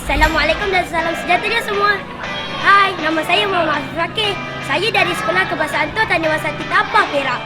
Assalamualaikum dan salam sejahtera semua. Hai, nama saya Mohamad Afif Faqih. Saya dari Sekolah Kebangsaan Tandewa Sakti, Perak.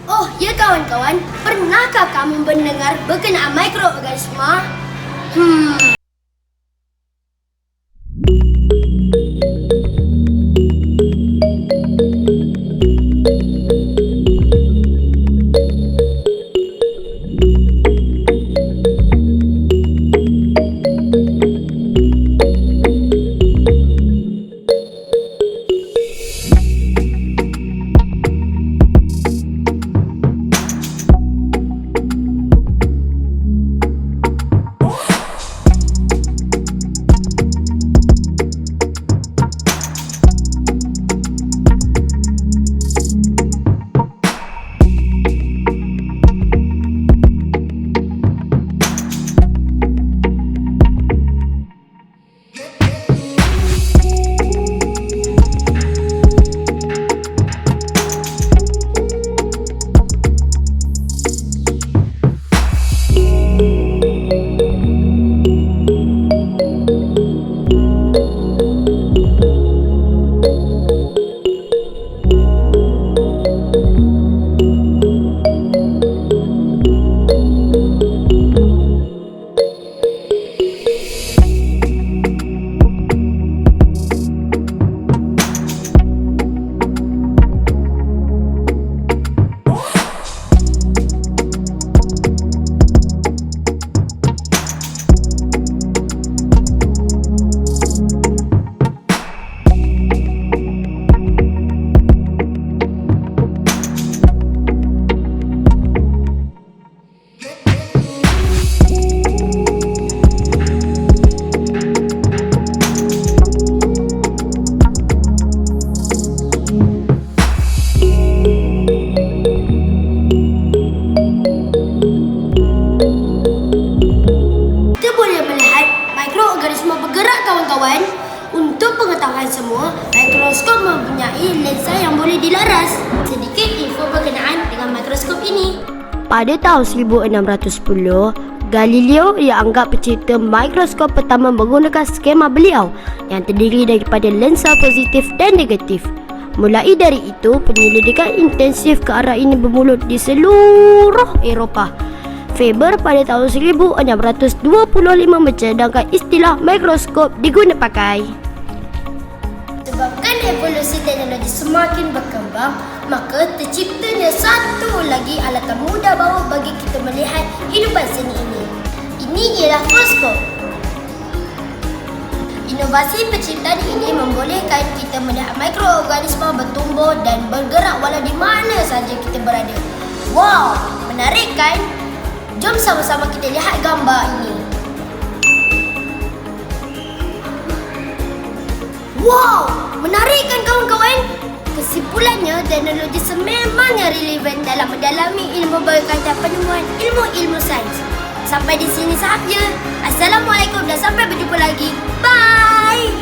Oh ya kawan-kawan, pernahkah kamu mendengar berkenaan mikroorganisma? Untuk pengetahuan semua, mikroskop mempunyai lensa yang boleh dilaras. Sedikit info berkenaan dengan mikroskop ini. Pada tahun 1610, Galileo dianggap pencipta mikroskop pertama menggunakan skema beliau yang terdiri daripada lensa positif dan negatif. Mulai dari itu, penyelidikan intensif ke arah ini bermula di seluruh Eropah. Faber pada tahun 1625 mencadangkan istilah mikroskop diguna pakai. Sebabkan evolusi teknologi semakin berkembang, maka terciptanya satu lagi alatan mudah baru bagi kita melihat hidupan seni ini. Ini ialah mikroskop. Inovasi penciptaan ini membolehkan kita melihat mikroorganisma bertumbuh dan bergerak walau di mana saja kita berada. Wow, menarik kan? Jom sama-sama kita lihat gambar ini. Wow, menarik kan kawan-kawan? Kesimpulannya, teknologi sememangnya relevan dalam mendalami ilmu berkaitan penemuan ilmu-ilmu sains. Sampai di sini sahaja. Assalamualaikum dan sampai berjumpa lagi. Bye!